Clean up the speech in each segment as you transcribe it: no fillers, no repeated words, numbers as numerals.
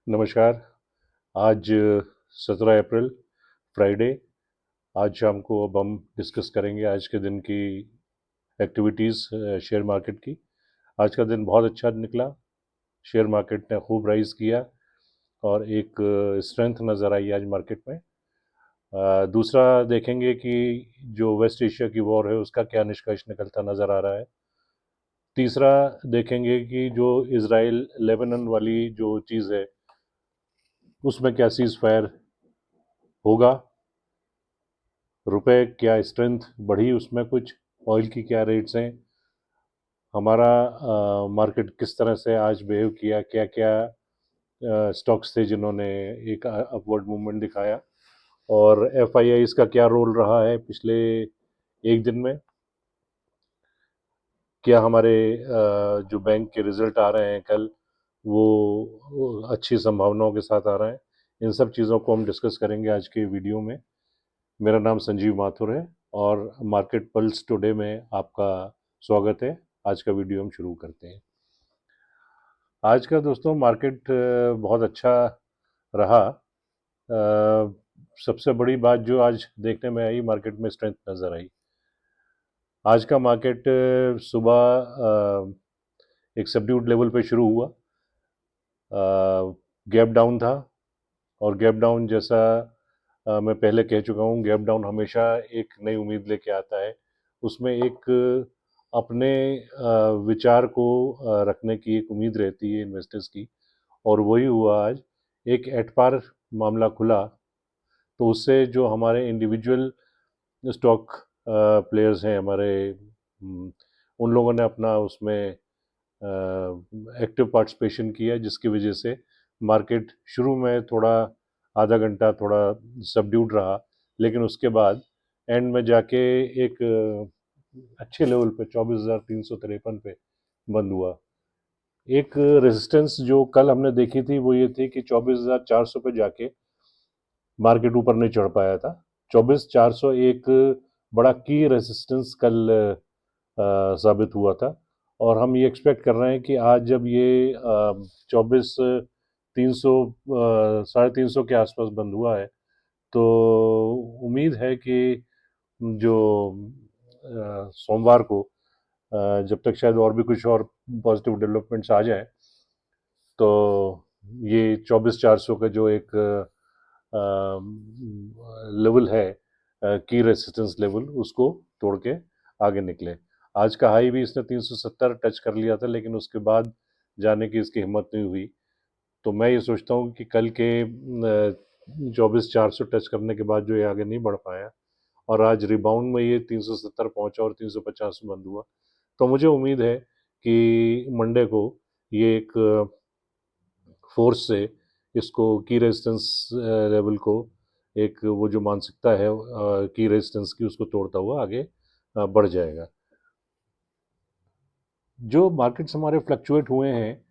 नमस्कार। आज 17 अप्रैल फ्राइडे। आज शाम को अब हम डिस्कस करेंगे आज के दिन की एक्टिविटीज़ शेयर मार्केट की। आज का दिन बहुत अच्छा निकला। शेयर मार्केट ने खूब राइज किया और एक स्ट्रेंथ नज़र आई आज मार्केट में। दूसरा देखेंगे कि जो वेस्ट एशिया की वॉर है उसका क्या निष्कर्ष निकलता नज़र आ रहा है। तीसरा देखेंगे कि जो इसराइल लेबनान वाली जो चीज़ है उसमें क्या सीज़ फायर होगा, रुपए क्या स्ट्रेंथ बढ़ी उसमें, कुछ ऑयल की क्या रेट्स हैं, हमारा मार्केट किस तरह से आज बिहेव किया, क्या क्या स्टॉक्स थे जिन्होंने एक अपवर्ड मूवमेंट दिखाया, और एफआईआईज का क्या रोल रहा है पिछले एक दिन में, क्या हमारे जो बैंक के रिजल्ट आ रहे हैं कल वो अच्छी संभावनाओं के साथ आ रहे हैं। इन सब चीज़ों को हम डिस्कस करेंगे आज के वीडियो में। मेरा नाम संजीव माथुर है और मार्केट पल्स टुडे में आपका स्वागत है। आज का वीडियो हम शुरू करते हैं। आज का दोस्तों मार्केट बहुत अच्छा रहा। सबसे बड़ी बात जो आज देखने में आई, मार्केट में स्ट्रेंथ नज़र आई। आज का मार्केट सुबह एक सबड्यूड लेवल पे शुरू हुआ, गैप डाउन था, और गैप डाउन जैसा मैं पहले कह चुका हूँ, गैप डाउन हमेशा एक नई उम्मीद लेके आता है। उसमें एक अपने विचार को रखने की एक उम्मीद रहती है इन्वेस्टर्स की, और वही हुआ आज। एक एट पार मामला खुला, तो उससे जो हमारे इंडिविजुअल स्टॉक प्लेयर्स हैं हमारे, उन लोगों ने अपना उसमें एक्टिव पार्टिसिपेशन किया, जिसकी वजह से मार्केट शुरू में थोड़ा आधा घंटा थोड़ा सबड्यूड रहा, लेकिन उसके बाद एंड में जाके एक अच्छे लेवल पे 24,353 पे बंद हुआ। एक रेजिस्टेंस जो कल हमने देखी थी वो ये थी कि 24,400 पे जाके मार्केट ऊपर नहीं चढ़ पाया था। 24,400 एक बड़ा की रेजिस्टेंस कल साबित हुआ था, और हम ये एक्सपेक्ट कर रहे हैं कि आज जब ये 24,300 350 के आसपास बंद हुआ है, तो उम्मीद है कि जो सोमवार को जब तक शायद और भी कुछ और पॉजिटिव डेवलपमेंट्स आ जाए, तो ये 24,400 का जो एक लेवल है, की रेसिस्टेंस लेवल, उसको तोड़ के आगे निकले। आज का हाई भी इसने 370 टच कर लिया था, लेकिन उसके बाद जाने की इसकी हिम्मत नहीं हुई। तो मैं ये सोचता हूँ कि कल के 24,400 टच करने के बाद जो ये आगे नहीं बढ़ पाया, और आज रिबाउंड में ये 370 पहुंचा और 350 में बंद हुआ, तो मुझे उम्मीद है कि मंडे को ये एक फोर्स से इसको की रेजिस्टेंस लेवल को, एक वो जो मानसिकता है की रेजिस्टेंस की, उसको तोड़ता हुआ आगे बढ़ जाएगा। जो मार्केट्स हमारे फ्लक्चुएट हुए हैं,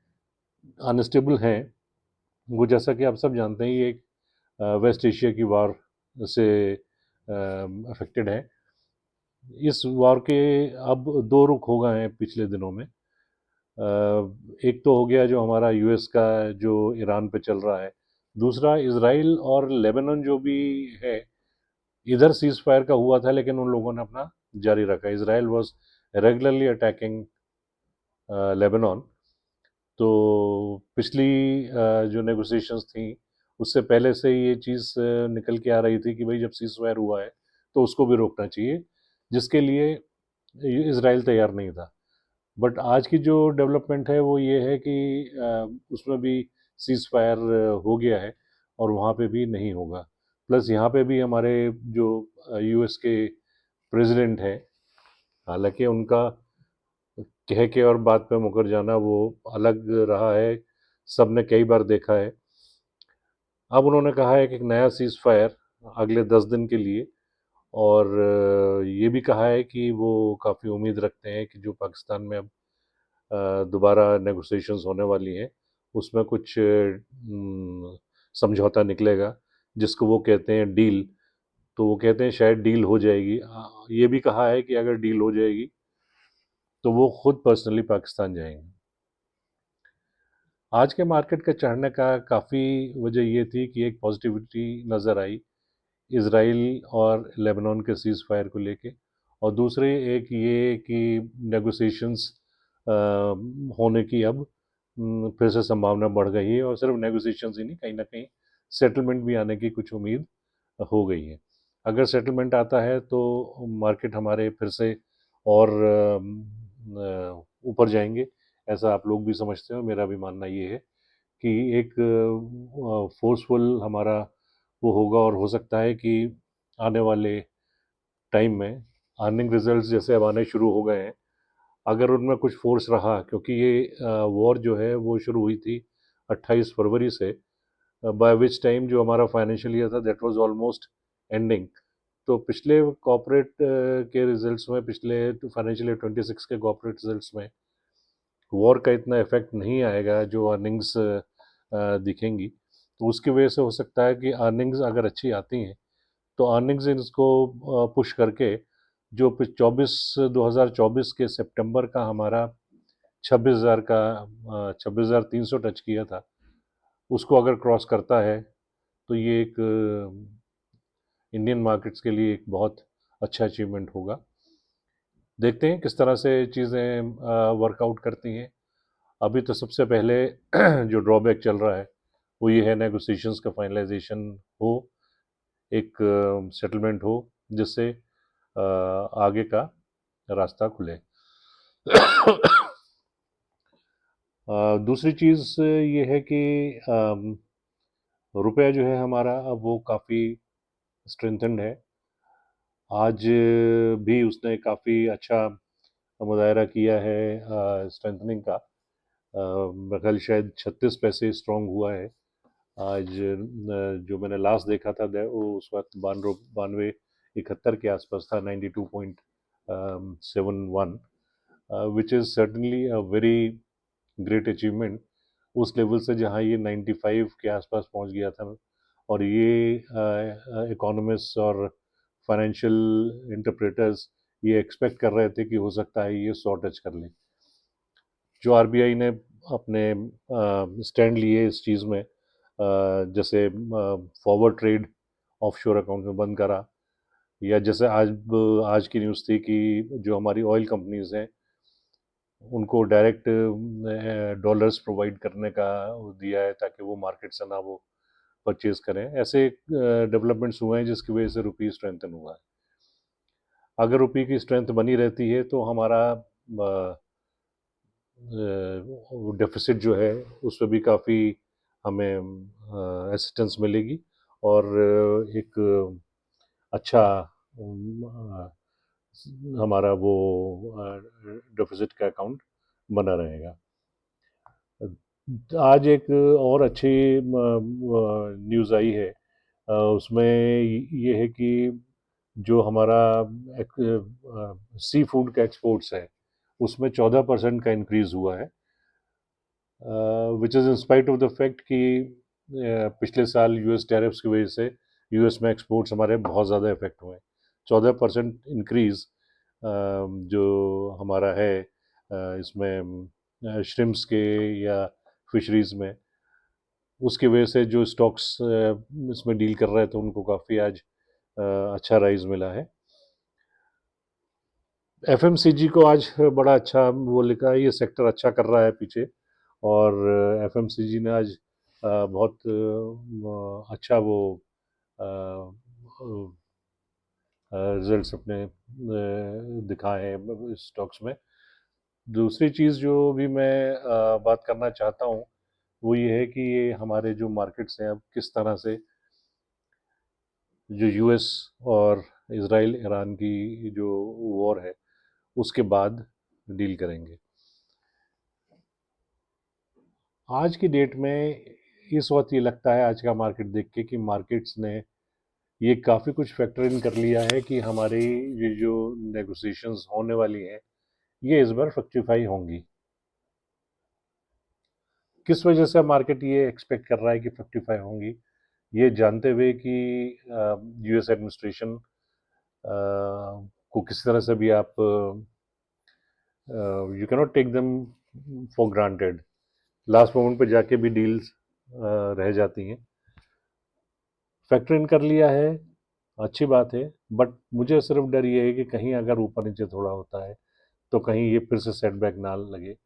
अनस्टेबल हैं, वो जैसा कि आप सब जानते हैं ये एक वेस्ट एशिया की वार से अफेक्टेड है। इस वार के अब दो रुख हो गए हैं पिछले दिनों में। एक तो हो गया जो हमारा यूएस का जो ईरान पे चल रहा है, दूसरा इसराइल और लेबनान जो भी है। इधर सीज फायर का हुआ था, लेकिन उन लोगों ने अपना जारी रखा। Israel was regularly attacking Lebanon. तो पिछली जो नेगोशिएशंस थी उससे पहले से ये चीज़ निकल के आ रही थी कि भाई जब सीज फायर हुआ है तो उसको भी रोकना चाहिए, जिसके लिए इसराइल तैयार नहीं था। बट आज की जो डेवलपमेंट है वो ये है कि उसमें भी सीज फायर हो गया है, और वहाँ पे भी नहीं होगा। प्लस यहाँ पे भी हमारे जो यूएस के प्रेसिडेंट हैं, हालांकि उनका कह के और बात पे मुकर जाना वो अलग रहा है, सबने कई बार देखा है। अब उन्होंने कहा है कि एक नया सीज फायर अगले 10 दिन के लिए, और ये भी कहा है कि वो काफ़ी उम्मीद रखते हैं कि जो पाकिस्तान में अब दोबारा नेगोशिएशंस होने वाली हैं उसमें कुछ समझौता निकलेगा, जिसको वो कहते हैं डील। तो वो कहते हैं शायद डील हो जाएगी। ये भी कहा है कि अगर डील हो जाएगी तो वो खुद पर्सनली पाकिस्तान जाएंगे। आज के मार्केट के चढ़ने का काफ़ी वजह ये थी कि एक पॉजिटिविटी नज़र आई इसराइल और लेबनान के सीज़ फायर को लेके, और दूसरे एक ये कि नेगोशिएशंस होने की अब फिर से संभावना बढ़ गई है, और सिर्फ नेगोशिएशंस ही नहीं, कहीं ना कहीं सेटलमेंट भी आने की कुछ उम्मीद हो गई है। अगर सेटलमेंट आता है तो मार्केट हमारे फिर से और ऊपर जाएंगे, ऐसा आप लोग भी समझते हो, मेरा भी मानना ये है कि एक फोर्सफुल हमारा वो होगा, और हो सकता है कि आने वाले टाइम में अर्निंग रिजल्ट्स जैसे अब आने शुरू हो गए हैं, अगर उनमें कुछ फोर्स रहा, क्योंकि ये वॉर जो है वो शुरू हुई थी 28 फरवरी से, बाय विच टाइम जो हमारा फाइनेंशियल ईयर था दैट वाज ऑलमोस्ट एंडिंग। तो पिछले कॉर्पोरेट के रिजल्ट्स में, पिछले फाइनेंशियल ईयर 26 के कॉर्पोरेट रिजल्ट्स में वॉर का इतना इफेक्ट नहीं आएगा जो अर्निंग्स दिखेंगी। तो उसकी वजह से हो सकता है कि अर्निंग्स अगर अच्छी आती हैं तो अर्निंग्स इसको पुश करके जो 2024 के सितंबर का हमारा 26,000 का 26,300 टच किया था, उसको अगर क्रॉस करता है तो ये एक इंडियन मार्केट्स के लिए एक बहुत अच्छा अचीवमेंट होगा। देखते हैं किस तरह से चीज़ें वर्कआउट करती हैं। अभी तो सबसे पहले जो ड्रॉबैक चल रहा है वो ये है नेगोशिएशंस का फाइनलाइजेशन हो, एक सेटलमेंट हो, जिससे आगे का रास्ता खुले। दूसरी चीज़ ये है कि रुपया जो है हमारा अब वो काफ़ी स्ट्रेंथन्ड है। आज भी उसने काफ़ी अच्छा मुजाहरा किया है स्ट्रेंथनिंग का। मेरा ख्याल शायद 36 पैसे स्ट्रांग हुआ है आज। जो मैंने लास्ट देखा था वो उस वक्त 92 91 के आसपास था, 92.71, which is certainly a very great achievement उस लेवल से जहाँ ये 95 के आसपास पहुँच गया था। और ये इकोनॉमिस्ट और फाइनेंशियल इंटरप्रेटर्स ये एक्सपेक्ट कर रहे थे कि हो सकता है ये 100 टच कर ले। जो आरबीआई ने अपने स्टैंड लिए इस चीज़ में, जैसे फॉरवर्ड ट्रेड ऑफशोर अकाउंट में बंद करा, या जैसे आज की न्यूज़ थी कि जो हमारी ऑयल कंपनीज हैं उनको डायरेक्ट डॉलर्स प्रोवाइड करने का वो दिया है ताकि वो मार्केट से ना वो परचेज करें। ऐसे डेवलपमेंट्स हुए हैं जिसकी वजह से रुपी स्ट्रेंथन हुआ है। अगर रुपी की स्ट्रेंथ बनी रहती है तो हमारा डेफिसिट जो है उस पर भी काफ़ी हमें असिस्टेंस मिलेगी, और एक अच्छा हमारा वो डेफिसिट का अकाउंट बना रहेगा। आज एक और अच्छी न्यूज़ आई है, उसमें ये है कि जो हमारा सी फूड का एक्सपोर्ट्स है उसमें 14% का इंक्रीज हुआ है, which is in spite of the fact कि पिछले साल यूएस टैरिफ्स की वजह से यूएस में एक्सपोर्ट्स हमारे बहुत ज़्यादा इफेक्ट हुए हैं। 14% इंक्रीज जो हमारा है इसमें श्रिम्स के या फिशरीज में, उसकी वजह से जो स्टॉक्स इसमें डील कर रहे थे उनको काफ़ी आज अच्छा राइज मिला है। एफएमसीजी को आज बड़ा अच्छा वो लिखा है, ये सेक्टर अच्छा कर रहा है पीछे, और एफएमसीजी ने आज बहुत अच्छा वो रिजल्ट्स अपने दिखाए हैं स्टॉक्स में। दूसरी चीज़ जो भी मैं बात करना चाहता हूँ वो ये है कि ये हमारे जो मार्केट्स हैं अब किस तरह से जो यूएस और इसराइल ईरान की जो वॉर है उसके बाद डील करेंगे। आज की डेट में इस वक्त ये लगता है आज का मार्केट देख के कि मार्केट्स ने ये काफ़ी कुछ फैक्टर इन कर लिया है कि हमारी ये जो नेगोशिएशंस होने वाली हैं ये इस बार फ्रक्टिफाई होंगी। किस वजह से मार्केट ये एक्सपेक्ट कर रहा है कि फ्रक्टिफाई होंगी, ये जानते हुए कि यूएस एडमिनिस्ट्रेशन को किसी तरह से भी आप you cannot take them for granted last moment पे जाके भी डील्स रह जाती हैं। फैक्टर इन कर लिया है, अच्छी बात है, बट मुझे सिर्फ डर ये है कि कहीं अगर ऊपर नीचे थोड़ा होता है तो कहीं ये फिर से सेटबैक ना लगे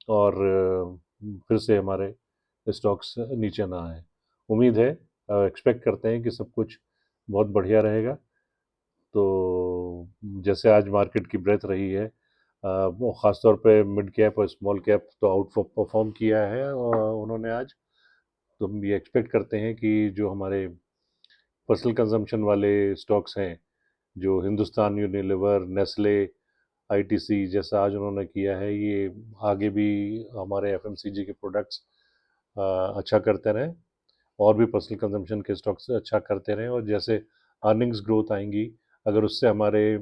और फिर से हमारे स्टॉक्स नीचे ना आए। उम्मीद है, एक्सपेक्ट करते हैं कि सब कुछ बहुत बढ़िया रहेगा। तो जैसे आज मार्केट की ब्रेथ रही है, वो ख़ासतौर पे मिड कैप और स्मॉल कैप तो आउट परफॉर्म किया है और उन्होंने आज। तो हम ये एक्सपेक्ट करते हैं कि जो हमारे पर्सनल कंजम्पशन वाले स्टॉक्स हैं, जो हिंदुस्तान यूनिलीवर, नेस्ले, आईटीसी जैसा आज उन्होंने किया है, ये आगे भी हमारे एफएमसीजी के प्रोडक्ट्स अच्छा करते रहें और भी पर्सनल कंजम्पशन के स्टॉक्स अच्छा करते रहें। और जैसे अर्निंग्स ग्रोथ आएंगी, अगर उससे हमारे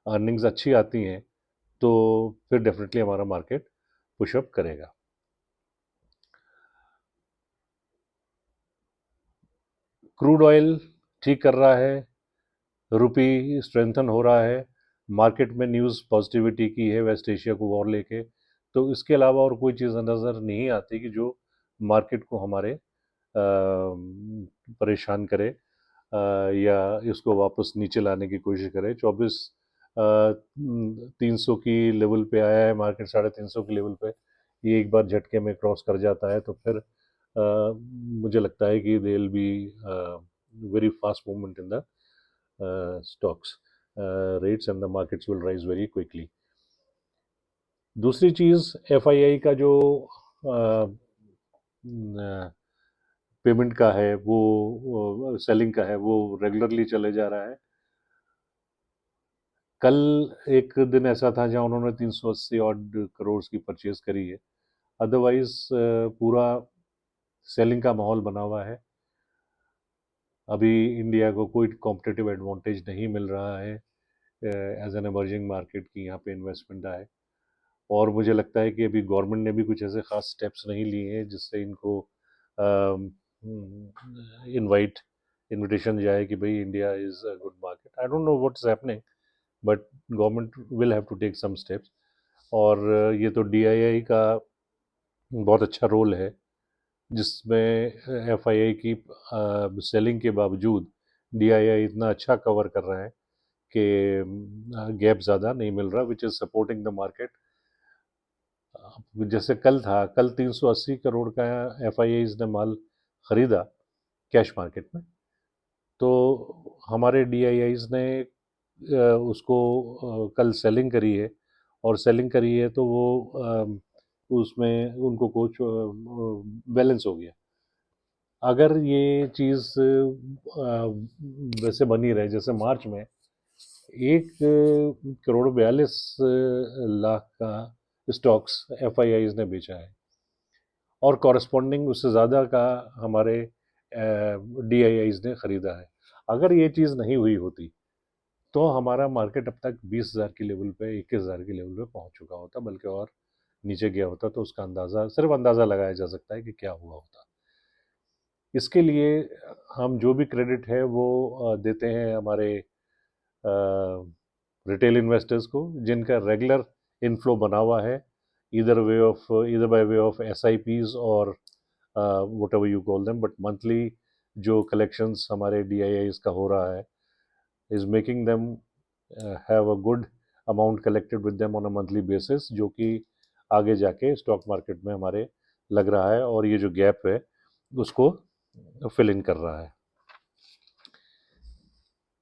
अर्निंग्स अच्छी आती हैं तो फिर डेफिनेटली हमारा मार्केट पुशअप करेगा। क्रूड ऑयल ठीक कर रहा है, रुपी स्ट्रेंथन हो रहा है, मार्केट में न्यूज़ पॉजिटिविटी की है वेस्ट एशिया को वॉर लेके। तो इसके अलावा और कोई चीज़ नज़र नहीं आती कि जो मार्केट को हमारे परेशान करे या इसको वापस नीचे लाने की कोशिश करे। 300 की लेवल पे आया है मार्केट, 350 की लेवल पे ये एक बार झटके में क्रॉस कर जाता है तो फिर मुझे लगता है कि there will be very fast movement in the stocks rates and the markets will rise very quickly. दूसरी चीज़ एफआईआई का जो पेमेंट का है, वो सेलिंग का है, वो रेगुलरली चले जा रहा है। कल एक दिन ऐसा था जहां उन्होंने 380 ऑड करोड़ की परचेज करी है। अदरवाइज पूरा सेलिंग का माहौल बना हुआ है। अभी इंडिया को कोई कॉम्पिटिटिव एडवांटेज नहीं मिल रहा है एज एन इमर्जिंग मार्केट की यहाँ पे इन्वेस्टमेंट आए। और मुझे लगता है कि अभी गवर्नमेंट ने भी कुछ ऐसे खास स्टेप्स नहीं लिए हैं जिससे इनको इनविटेशन जाए कि भाई India is a good market. I don't know what is happening, but government will have to take some steps. और ये तो डीआईआई का बहुत अच्छा रोल है, जिसमें एफआईआई की सेलिंग के बावजूद डीआईआई इतना अच्छा कवर कर रहा है कि गैप ज़्यादा नहीं मिल रहा, which is supporting the market. जैसे कल था, कल 380 करोड़ का एफआईआईज ने माल खरीदा कैश मार्केट में। तो हमारे डीआईआईज ने उसको कल सेलिंग करी है, और सेलिंग करी है तो वो उसमें उनको कुछ बैलेंस हो गया। अगर ये चीज़ वैसे बनी रहे जैसे मार्च में 1 करोड़ 42 लाख का स्टॉक्स एफआईआईज ने बेचा है, और कॉरस्पॉन्डिंग उससे ज़्यादा का हमारे डीआईआईज ने ख़रीदा है। अगर ये चीज़ नहीं हुई होती तो हमारा मार्केट अब तक 20,000 की लेवल पे, 21,000 की लेवल पे पहुंच चुका होता, बल्कि और नीचे गया होता। तो उसका अंदाज़ा, सिर्फ अंदाज़ा लगाया जा सकता है कि क्या हुआ होता। इसके लिए हम जो भी क्रेडिट है वो देते हैं हमारे रिटेल इन्वेस्टर्स को, जिनका रेगुलर इनफ्लो बना हुआ है, इधर बाय वे ऑफ एसआईपीज और what ever you call them, but monthly जो कलेक्शंस हमारे डीआईआईज का हो रहा है is making them have a good amount collected with them on a monthly basis, जो कि आगे जाके स्टॉक मार्केट में हमारे लग रहा है और ये जो गैप है उसको फिल इन कर रहा है।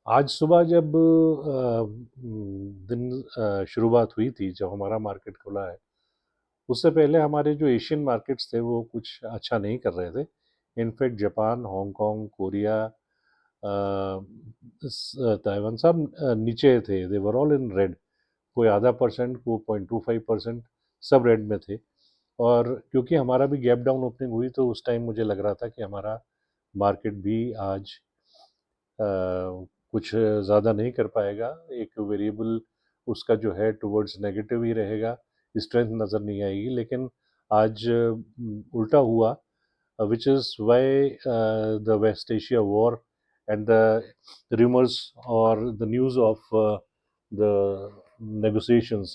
आज सुबह जब दिन शुरुआत हुई थी, जब हमारा मार्केट खुला है, उससे पहले हमारे जो एशियन मार्केट्स थे वो कुछ अच्छा नहीं कर रहे थे। In fact Japan, Hong Kong, Korea, Taiwan सब नीचे थे। दे वर ऑल इन रेड। कोई आधा परसेंट, कोई 0.25%, सब रेड में थे। और क्योंकि हमारा भी गैप डाउन ओपनिंग हुई तो उस टाइम मुझे लग रहा था कि हमारा मार्केट भी आज कुछ ज़्यादा नहीं कर पाएगा। एक वेरिएबल उसका जो है टुवर्ड्स नेगेटिव ही रहेगा, स्ट्रेंथ नज़र नहीं आएगी। लेकिन आज उल्टा हुआ, which is why the West Asia war and the rumors or the news of the negotiations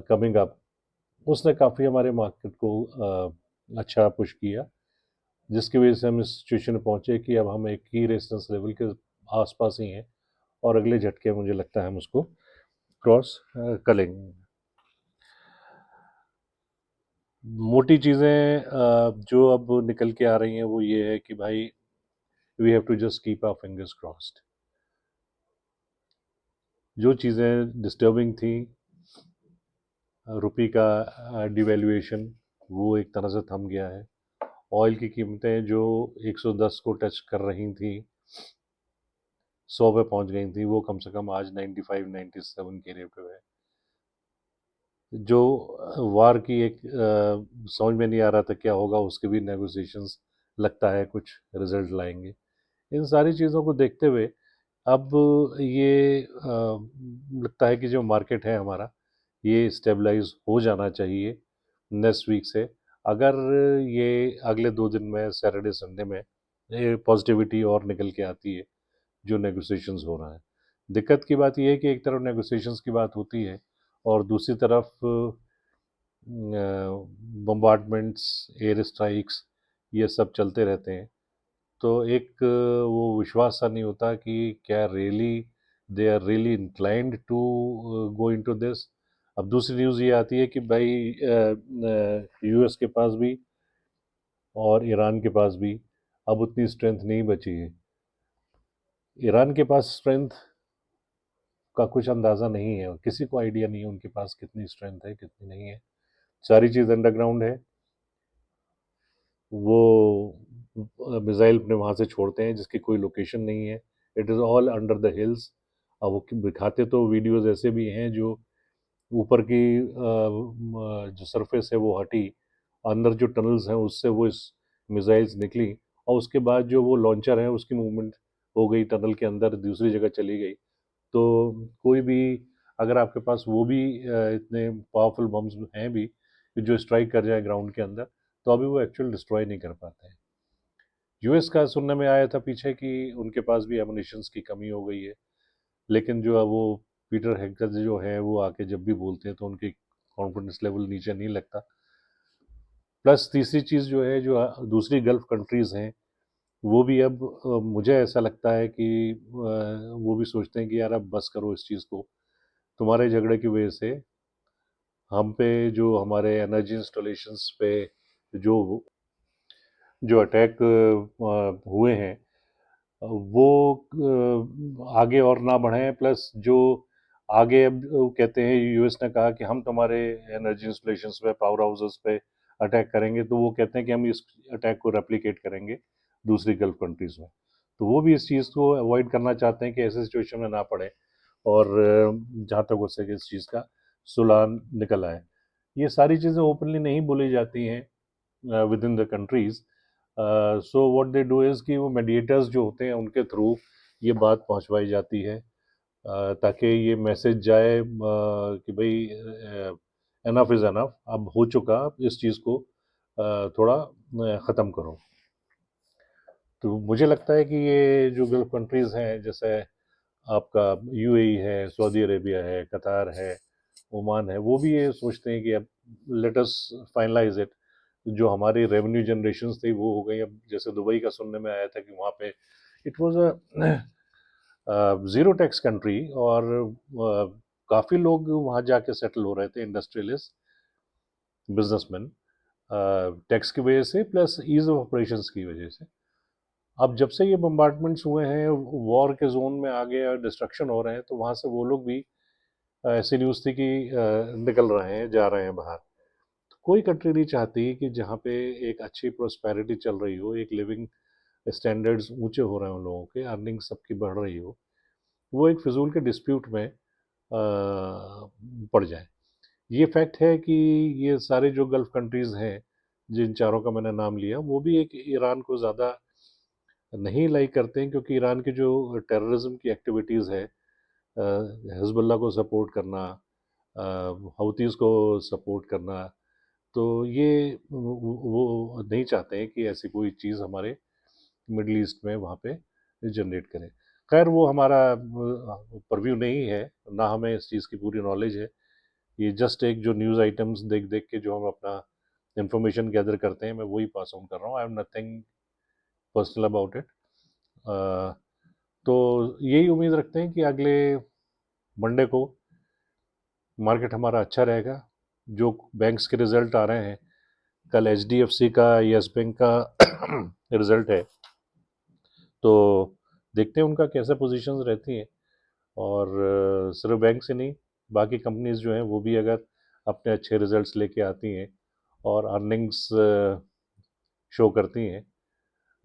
coming up उसने काफ़ी हमारे मार्केट को अच्छा पुश किया, जिसकी वजह से हम इस सिचुएशन में पहुंचे कि अब हम एक ही रेजिस्टेंस लेवल के आसपास ही हैं और अगले झटके मुझे लगता है हम उसको क्रॉस कर लेंगे। मोटी चीज़ें जो अब निकल के आ रही हैं वो ये है कि भाई we have to just keep our fingers crossed. जो चीज़ें डिस्टर्बिंग थी, रुपये का डिवेल्यूएशन, वो एक तरह से थम गया है। ऑयल की कीमतें जो 110 को टच कर रही थी, 100 पे पहुंच गई थी, वो कम से कम आज 95 97 के रेट पे है। जो वार की एक समझ में नहीं आ रहा था क्या होगा, उसके भी नेगोशिएशंस लगता है कुछ रिजल्ट लाएंगे। इन सारी चीज़ों को देखते हुए अब ये लगता है कि जो मार्केट है हमारा, ये स्टेबलाइज हो जाना चाहिए नेक्स्ट वीक से। अगर ये अगले 2 दिन में सैटरडे संडे में ये पॉजिटिविटी और निकल के आती है जो नेगोशिएशंस हो रहा है। दिक्कत की बात यह है कि एक तरफ नेगोशिएशंस की बात होती है और दूसरी तरफ बम्बार्डमेंट्स, एयर स्ट्राइक्स, ये सब चलते रहते हैं। तो एक वो विश्वास सा नहीं होता कि क्या really they are really inclined to go into this. अब दूसरी न्यूज़ ये आती है कि भाई यूएस के पास भी और ईरान के पास भी अब उतनी स्ट्रेंथ नहीं बची है। ईरान के पास स्ट्रेंथ का कुछ अंदाज़ा नहीं है, किसी को आइडिया नहीं है उनके पास कितनी स्ट्रेंथ है कितनी नहीं है। सारी चीज़ अंडरग्राउंड है। वो मिसाइल अपने वहाँ से छोड़ते हैं जिसकी कोई लोकेशन नहीं है। It is all under the hills. अब वो दिखाते तो वीडियोज़ ऐसे भी हैं जो ऊपर की जो सरफेस है वो हटी, अंदर जो टनल्स हैं उससे वो इस मिसाइल्स निकली, और उसके बाद जो वो लॉन्चर है उसकी मूवमेंट हो गई, टनल के अंदर दूसरी जगह चली गई। तो कोई भी, अगर आपके पास वो भी इतने पावरफुल बम्स हैं भी कि जो स्ट्राइक कर जाए ग्राउंड के अंदर, तो अभी वो एक्चुअल डिस्ट्रॉय नहीं कर पाते हैं। यूएस का सुनने में आया था पीछे कि उनके पास भी एमुनिशंस की कमी हो गई है, लेकिन जो है वो पीटर हेगसेथ जो है वो आके जब भी बोलते हैं तो उनकी कॉन्फिडेंस लेवल नीचे नहीं लगता। प्लस तीसरी चीज़ जो है, जो दूसरी गल्फ कंट्रीज़ हैं, वो भी अब मुझे ऐसा लगता है कि वो भी सोचते हैं कि यार अब बस करो इस चीज़ को, तुम्हारे झगड़े की वजह से हम पे, जो हमारे एनर्जी इंस्टॉलेशंस पे जो जो अटैक हुए हैं, वो आगे और ना बढ़ें। प्लस जो आगे अब वो कहते हैं, यूएस ने कहा कि हम तुम्हारे एनर्जी इंस्टॉलेशंस पे, पावर हाउसेस पे अटैक करेंगे, तो वो कहते हैं कि हम इस अटैक को रेप्लिकेट करेंगे दूसरी गल्फ कंट्रीज में। तो वो भी इस चीज़ को अवॉइड करना चाहते हैं कि ऐसे सिचुएशन में ना पड़े, और जहाँ तक हो सके इस चीज़ का सुलह निकल आए। ये सारी चीज़ें ओपनली नहीं बोली जाती हैं with in the countries. So what they do is कि वो मीडिएटर्स जो होते हैं उनके थ्रू ये बात पहुंचवाई जाती है, ताकि ये मैसेज जाए कि भाई एनफ इज़ एनफ, अब हो चुका, इस चीज़ को थोड़ा ख़त्म करो। तो मुझे लगता है कि ये जो गल्फ कंट्रीज़ हैं, जैसे आपका यूएई है, सऊदी अरेबिया है, कतार है, ओमान है, वो भी ये सोचते हैं कि अब लेट अस फाइनलाइज इट। जो हमारी रेवेन्यू जनरेशन थी वो हो गई। अब जैसे दुबई का सुनने में आया था कि वहाँ पे it was a zero tax country, और काफ़ी लोग वहाँ जाके सेटल हो रहे थे, इंडस्ट्रियलिस्ट, बिजनेसमैन, टैक्स की वजह से प्लस ईज ऑफ ऑपरेशंस की वजह से। अब जब से ये बम्बार्डमेंट्स हुए हैं, वॉर के जोन में आ गए और डिस्ट्रक्शन हो रहे हैं, तो वहाँ से वो लोग भी ऐसी न्यूज़ थी कि निकल रहे हैं, जा रहे हैं बाहर। तो कोई कंट्री नहीं चाहती कि जहाँ पे एक अच्छी प्रोस्पेरिटी चल रही हो, एक लिविंग स्टैंडर्ड्स ऊंचे हो रहे हो, लोगों के अर्निंग सबकी बढ़ रही हो, वो एक फिजूल के डिस्प्यूट में पड़ जाए। ये फैक्ट है कि ये सारे जो गल्फ कंट्रीज़ हैं, जिन चारों का मैंने नाम लिया, वो भी एक ईरान को ज़्यादा नहीं लाइक करते हैं, क्योंकि ईरान की जो टेररिज्म की एक्टिविटीज़ है, हिजबुल्लाह को सपोर्ट करना, हouthis को सपोर्ट करना, तो ये वो नहीं चाहते हैं कि ऐसी कोई चीज़ हमारे मिडल ईस्ट में वहाँ पे जनरेट करें। खैर वो हमारा परव्यू नहीं है, ना हमें इस चीज़ की पूरी नॉलेज है, ये जस्ट एक जो न्यूज़ आइटम्स देख देख के जो हम अपना इंफॉर्मेशन गैदर करते हैं, मैं वही पास ऑन कर रहा हूँ। I am nothing personal about it. तो यही उम्मीद रखते हैं कि अगले मंडे को मार्केट हमारा अच्छा रहेगा। जो बैंक्स के रिजल्ट आ रहे हैं, कल HDFC का, यस बैंक का रिजल्ट है, तो देखते हैं उनका कैसे पोजीशंस रहती हैं। और सिर्फ बैंक से नहीं, बाकी कंपनीज जो हैं वो भी अगर अपने अच्छे रिजल्ट्स लेके आती हैं और अर्निंग्स शो करती हैं,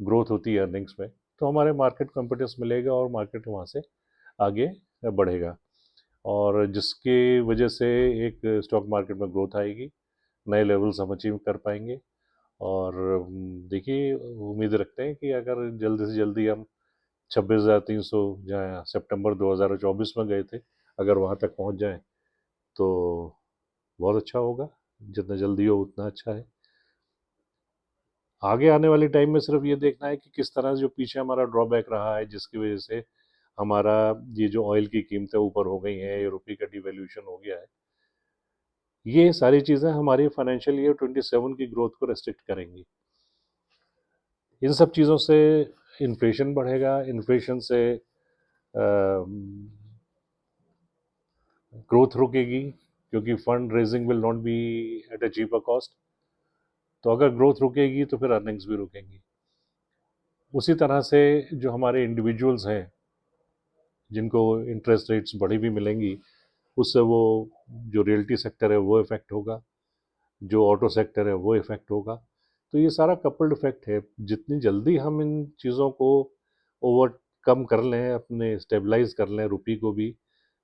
ग्रोथ होती है अर्निंग्स में, तो हमारे मार्केट को इम्पेटस मिलेगा और मार्केट वहाँ से आगे बढ़ेगा, और जिसकी वजह से एक स्टॉक मार्केट में ग्रोथ आएगी, नए लेवल्स हम अचीव कर पाएंगे। और देखिए, उम्मीद रखते हैं कि अगर जल्दी से जल्दी हम 26,300 जहाँ सितंबर 2024 में गए थे, अगर वहाँ तक पहुँच जाएं तो बहुत अच्छा होगा। जितना जल्दी हो उतना अच्छा है। आगे आने वाले टाइम में सिर्फ ये देखना है कि किस तरह से जो पीछे हमारा ड्रॉबैक रहा है, जिसकी वजह से हमारा ये जो ऑयल की कीमतें ऊपर हो गई हैं, रुपये का डिवैल्यूएशन हो गया है, ये सारी चीज़ें हमारी फाइनेंशियल ईयर 27 की ग्रोथ को रेस्ट्रिक्ट करेंगी। इन सब चीज़ों से इन्फ्लेशन बढ़ेगा, इन्फ्लेशन से ग्रोथ रुकेगी, क्योंकि fund raising will not be at a cheaper cost. तो अगर ग्रोथ रुकेगी तो फिर अर्निंग्स भी रुकेंगी। उसी तरह से जो हमारे इंडिविजुअल्स हैं, जिनको इंटरेस्ट रेट्स बढ़ी भी मिलेंगी, उससे वो जो रियल्टी सेक्टर है वो इफ़ेक्ट होगा, जो ऑटो सेक्टर है वो इफ़ेक्ट होगा। तो ये सारा कपल्ड इफेक्ट है। जितनी जल्दी हम इन चीज़ों को ओवरकम कर लें, अपने स्टेबलाइज कर लें रुपये को भी,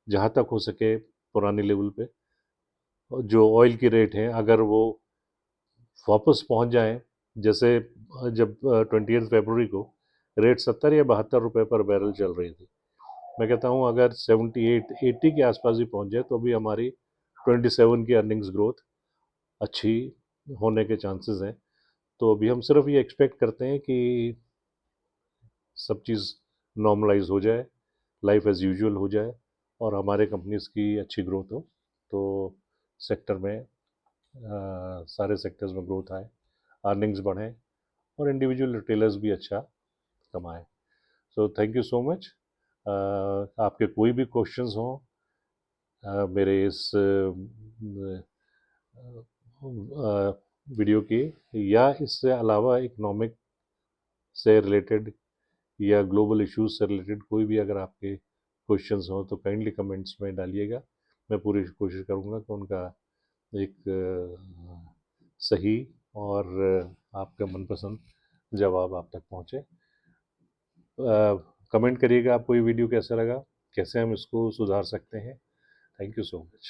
जहाँ तक हो सके पुराने लेवल पे, जो ऑयल की रेट है अगर वो वापस पहुंच जाए, जैसे जब 28 फरवरी को रेट 70 या 72 रुपये पर बैरल चल रही थी, मैं कहता हूँ अगर 78-80 के आसपास ही पहुंच जाए तो भी हमारी 27 की अर्निंग्स ग्रोथ अच्छी होने के चांसेस हैं। तो अभी हम सिर्फ ये एक्सपेक्ट करते हैं कि सब चीज़ नॉर्मलाइज हो जाए, लाइफ एज़ यूजुअल हो जाए, और हमारे कंपनीज की अच्छी ग्रोथ हो, तो सेक्टर में सारे सेक्टर्स में ग्रोथ आए, अर्निंग्स बढ़ें, और इंडिविजुअल रिटेलर्स भी अच्छा कमाएं। So thank you so much. आपके कोई भी क्वेश्चंस हों मेरे इस वीडियो की, या इससे अलावा इकोनॉमिक से रिलेटेड या ग्लोबल इश्यूज से रिलेटेड कोई भी अगर आपके क्वेश्चंस हों, तो काइंडली कमेंट्स में डालिएगा। मैं पूरी कोशिश करूँगा कि उनका एक सही और आपका मनपसंद जवाब आप तक पहुँचे। कमेंट करिएगा आपको ये वीडियो कैसा लगा, कैसे हम इसको सुधार सकते हैं। Thank you so much.